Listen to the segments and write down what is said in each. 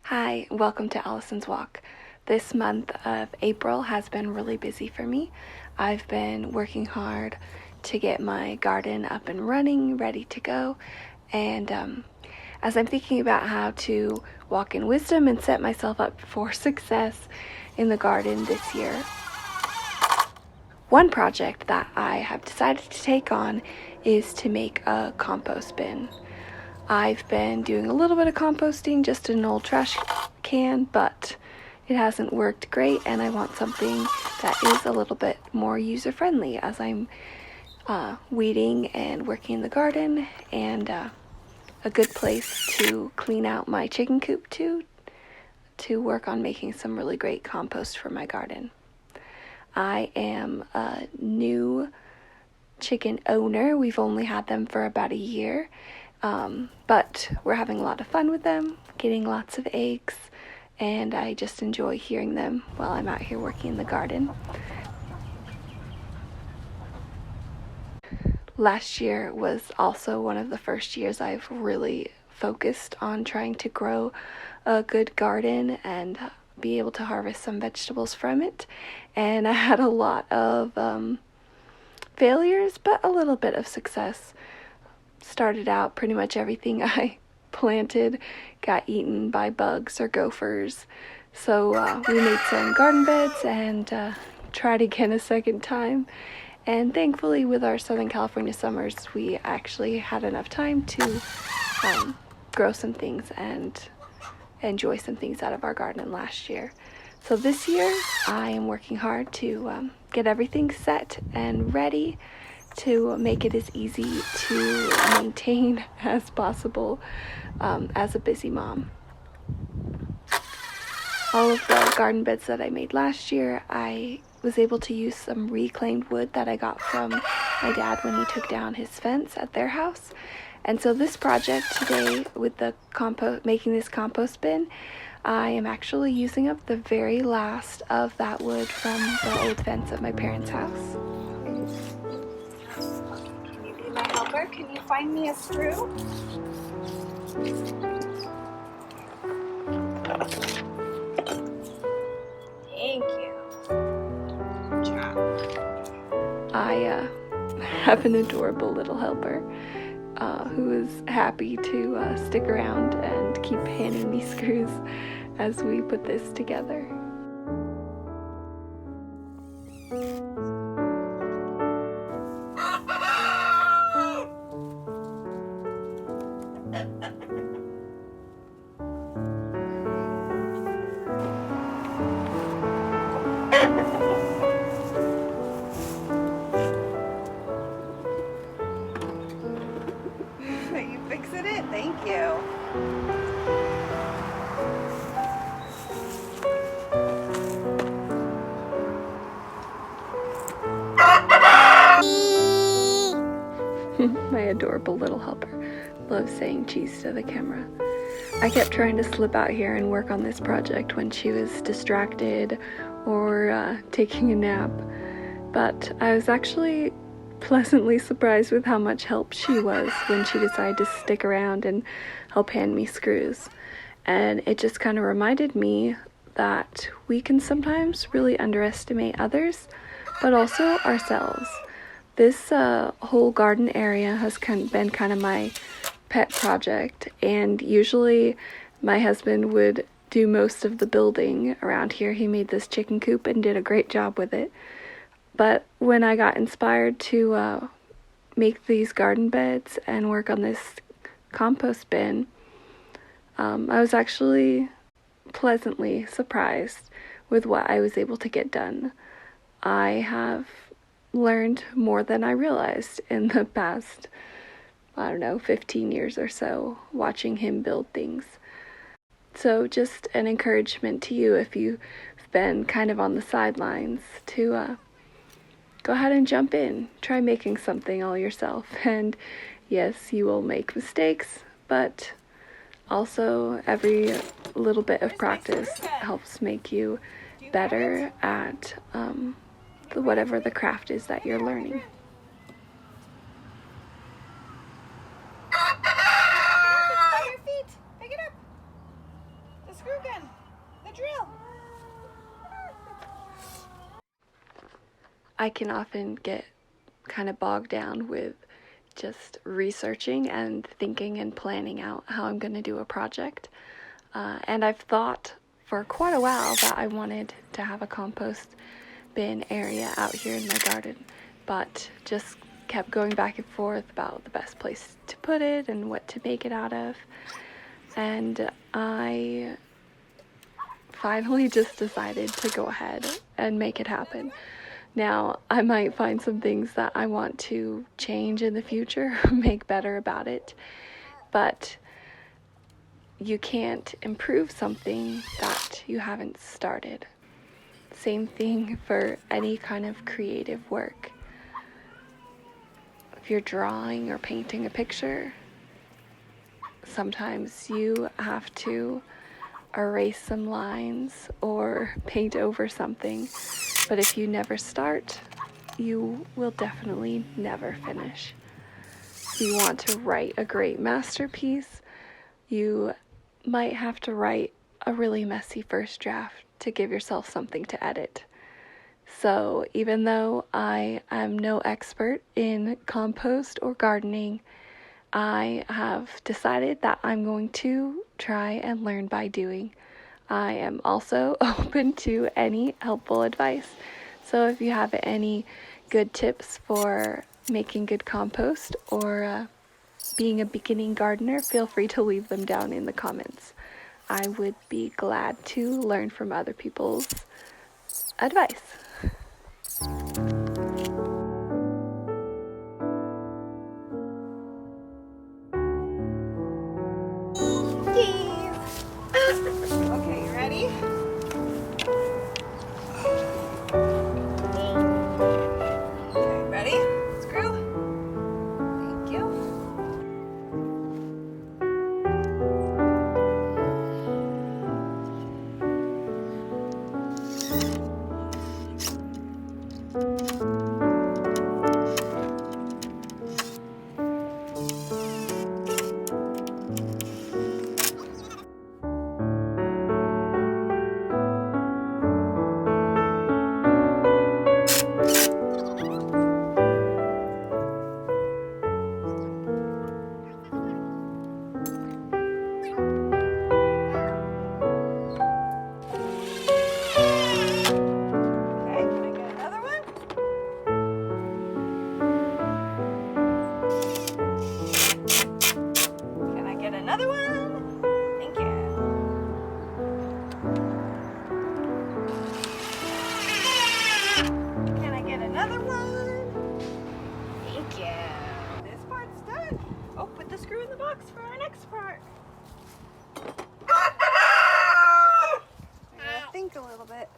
Hi, welcome to Allison's Walk. This month of April has been really busy for me. I've been working hard to get my garden up and running, ready to go, and as I'm thinking about how to walk in wisdom and set myself up for success in the garden this year, one project that I have decided to take on is to make a compost bin. I've been doing a little bit of composting just in an old trash can, but it hasn't worked great, and I want something that is a little bit more user-friendly as I'm weeding and working in the garden, and a good place to clean out my chicken coop to work on making some really great compost for my garden. I am a new chicken owner. We've only had them for about a year. But we're having a lot of fun with them, getting lots of eggs, and I just enjoy hearing them while I'm out here working in the garden. Last year was also one of the first years I've really focused on trying to grow a good garden and be able to harvest some vegetables from it, and I had a lot of failures, but a little bit of success. Started out pretty much everything I planted got eaten by bugs or gophers, so we made some garden beds and tried again a second time, and thankfully with our Southern California summers we actually had enough time to grow some things and enjoy some things out of our garden last year. So this year I am working hard to get everything set and ready to make it as easy to maintain as possible as a busy mom. All of the garden beds that I made last year, I was able to use some reclaimed wood that I got from my dad when he took down his fence at their house. And so this project today with the making this compost bin, I am actually using up the very last of that wood from the old fence at my parents' house. My helper, can you find me a screw? Thank you. Good job. I have an adorable little helper who is happy to stick around and keep handing me screws as we put this together. Are you fixing it? Thank you. My adorable little helper loves saying cheese to the camera. I kept trying to slip out here and work on this project when she was distracted or taking a nap, but I was actually pleasantly surprised with how much help she was when she decided to stick around and help hand me screws. And it just kind of reminded me that we can sometimes really underestimate others, but also ourselves. This whole garden area has been kind of my pet project, and usually my husband would do most of the building around here. He made this chicken coop and did a great job with it. But when I got inspired to make these garden beds and work on this compost bin, I was actually pleasantly surprised with what I was able to get done. I have learned more than I realized in the past, 15 years or so, watching him build things. So just an encouragement to you if you've been kind of on the sidelines to go ahead and jump in. Try making something all yourself. And yes, you will make mistakes, but also every little bit of practice helps make you better at whatever the craft is that you're learning. Your feet. Pick it up. The screw I can often get kind of bogged down with just researching and thinking and planning out how I'm going to do a project. And I've thought for quite a while that I wanted to have a compost bin area out here in my garden, but just kept going back and forth about the best place to put it and what to make it out of. And I finally just decided to go ahead and make it happen. Now, I might find some things that I want to change in the future, make better about it, but you can't improve something that you haven't started. Same thing for any kind of creative work. If you're drawing or painting a picture, sometimes you have to erase some lines or paint over something. But if you never start, you will definitely never finish. If you want to write a great masterpiece, you might have to write a really messy first draft to give yourself something to edit. So even though I am no expert in compost or gardening, I have decided that I'm going to try and learn by doing. I am also open to any helpful advice. So if you have any good tips for making good compost or being a beginning gardener, feel free to leave them down in the comments. I would be glad to learn from other people's advice. Cheese! Okay, you ready? Okay, ready? Screw. Thank you. Okay, can I get another one? Can I get another one? Thank you. Can I get another one? Thank you. This part's done. Oh, put the screw in the box for our next part. I gotta think a little bit.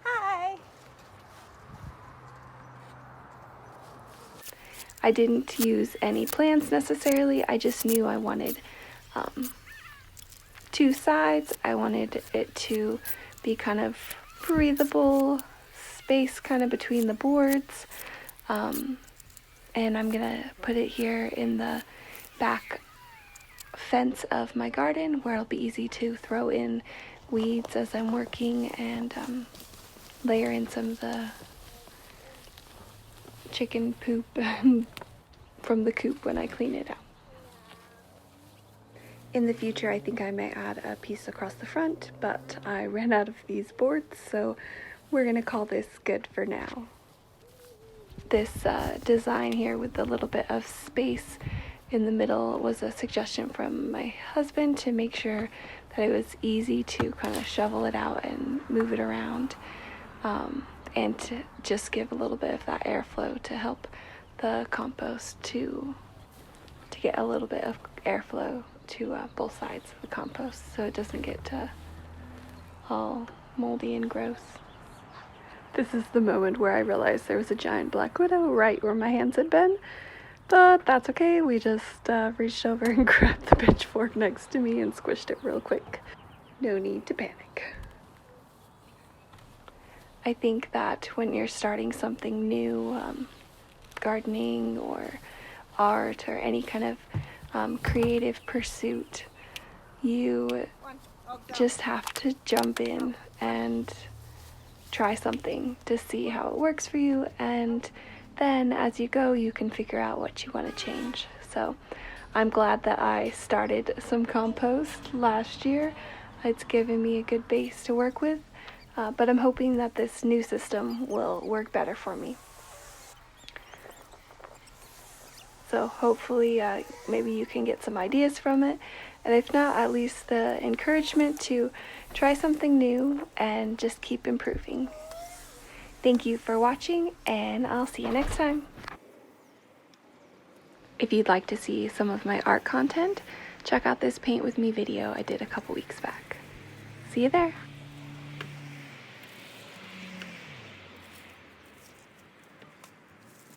Hi. I didn't use any plans necessarily. I just knew I wanted two sides. I wanted it to be kind of breathable space kind of between the boards. And I'm gonna put it here in the back fence of my garden where it'll be easy to throw in weeds as I'm working and layer in some of the chicken poop from the coop when I clean it out. In the future, I think I may add a piece across the front, but I ran out of these boards, so we're gonna call this good for now. This design here with a little bit of space in the middle was a suggestion from my husband to make sure that it was easy to kind of shovel it out and move it around, and to just give a little bit of that airflow to help the compost to get a little bit of airflow to both sides of the compost so it doesn't get all moldy and gross. This is the moment where I realized there was a giant black widow right where my hands had been, but that's okay. We just reached over and grabbed the pitchfork next to me and squished it real quick. No need to panic. I think that when you're starting something new, gardening or art or any kind of creative pursuit, you just have to jump in and try something to see how it works for you, and then as you go you can figure out what you want to change. So I'm glad that I started some compost last year. It's given me a good base to work with, but I'm hoping that this new system will work better for me. So hopefully maybe you can get some ideas from it, and if not, at least the encouragement to try something new and just keep improving. Thank you for watching, and I'll see you next time. If you'd like to see some of my art content, check out this paint with me video I did a couple weeks back. See you there.